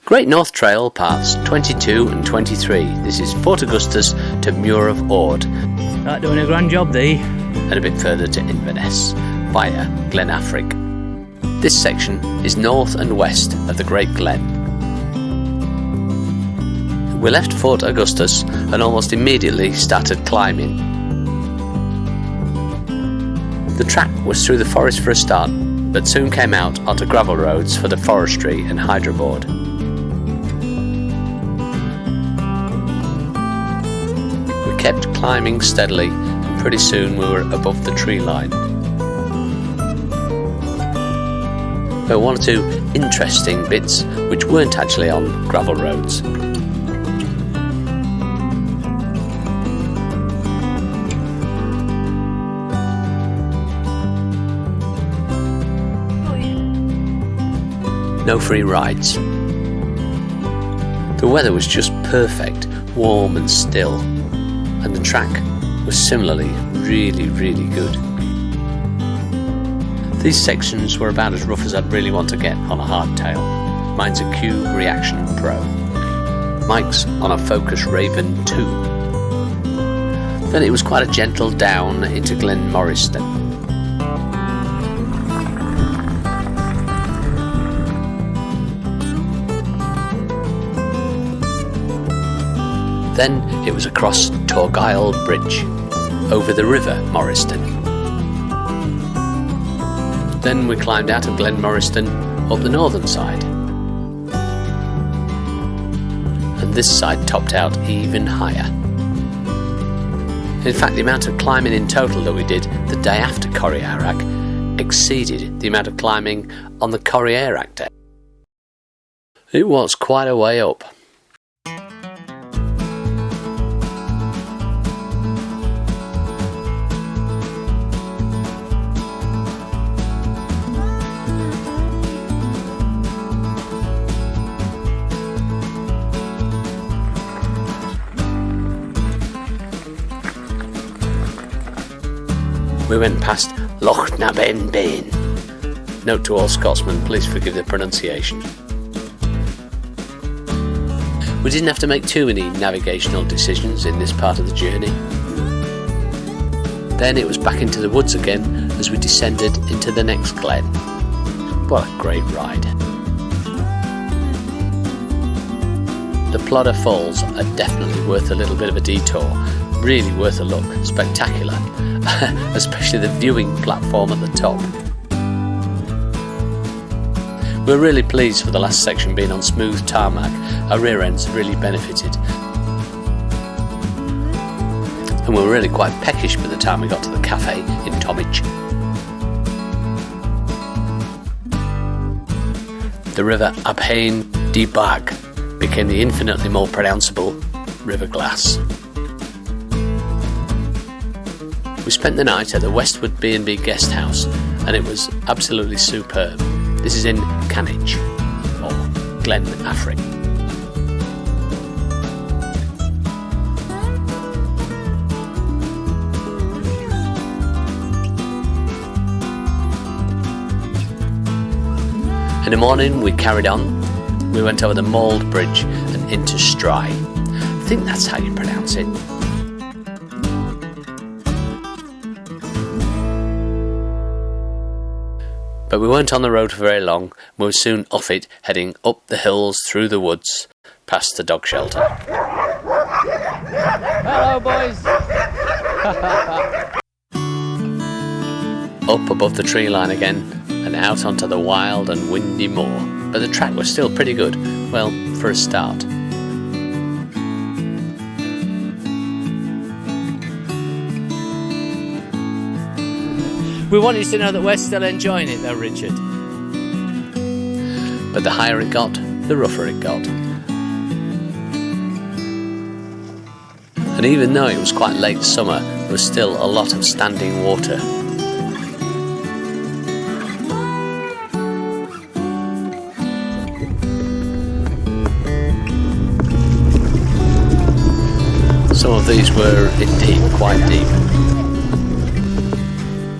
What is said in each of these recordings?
Great North Trail parts 22 and 23. This is Fort Augustus to Muir of Ord. Right, doing a grand job, thee. And a bit further to Inverness via Glen Affric. This section is north and west of the Great Glen. We left Fort Augustus and almost immediately started climbing. The track was through the forest for a start, but soon came out onto gravel roads for the forestry and hydroboard. We kept climbing steadily, and pretty soon we were above the tree line. There were one or two interesting bits which weren't actually on gravel roads. No free rides. The weather was just perfect, warm and still, and the track was similarly really good. These sections were about as rough as I'd really want to get on a hardtail. Mine's a Q Reaction Pro. Mike's on a Focus Raven 2. Then it was quite a gentle down into Glen Morriston. Then it was across Torgyle Bridge, over the river Morriston. Then we climbed out of Glen Morriston up the northern side. And this side topped out even higher. In fact, the amount of climbing in total that we did the day after Corrierac exceeded the amount of climbing on the Corrierac day. It was quite a way up. We went past Loch Orrin. Note to all Scotsmen, please forgive the pronunciation. We didn't have to make too many navigational decisions in this part of the journey. Then it was back into the woods again as we descended into the next glen. What a great ride. The Plodda Falls are definitely worth a little bit of a detour. Really worth a look. Spectacular. Especially the viewing platform at the top. We're really pleased for the last section being on smooth tarmac. Our rear ends really benefited. And we were really quite peckish by the time we got to the cafe in Cannich. The river Abhain de Bag became the infinitely more pronounceable River Glass. We spent the night at the Westwood B&B guest house and it was absolutely superb. This is in Cannich, or Glen Affric. In the morning we carried on. We went over the Moorland Bridge and into Stry. I think that's how you pronounce it. But we weren't on the road for very long. We were soon off it, heading up the hills through the woods, past the dog shelter. Hello, boys! Up above the tree line again, and out onto the wild and windy moor. But the track was still pretty good, well, for a start. We want you to know that we're still enjoying it though, Richard. But the higher it got, the rougher it got. And even though it was quite late summer, there was still a lot of standing water. Some of these were indeed quite deep.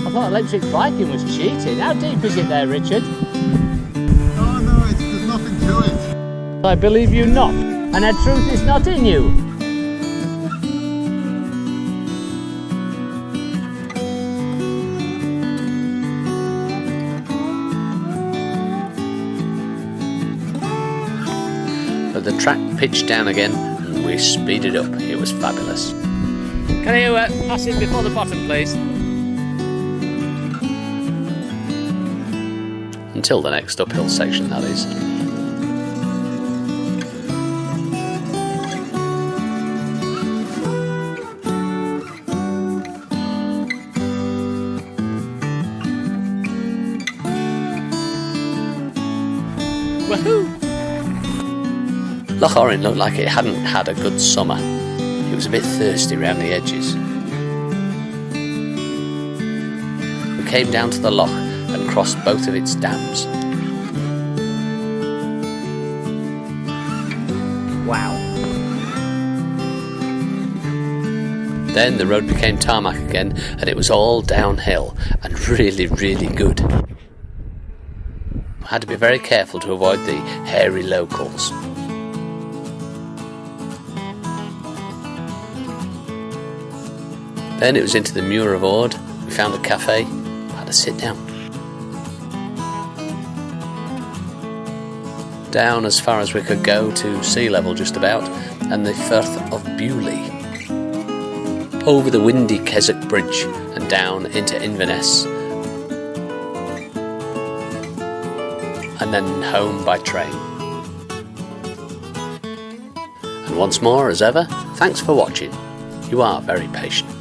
I thought electric biking was cheating. How deep is it there, Richard? Oh no, there's nothing to it. I believe you not, and her truth is not in you. But the track pitched down again and we speeded up. It was fabulous. Can you pass in before the bottom, please? Until the next uphill section, that is. Woohoo! Loch Orrin looked like it hadn't had a good summer. It was a bit thirsty round the edges. We came down to the loch and crossed both of its dams. Wow. Then the road became tarmac again and it was all downhill and really, really good. I had to be very careful to avoid the hairy locals. Then it was into the Muir of Ord. We found a cafe, had a sit down. Down as far as we could go to sea level just about, and the Firth of Beauly. Over the windy Kessock Bridge and down into Inverness. And then home by train. And once more, as ever, thanks for watching. You are very patient.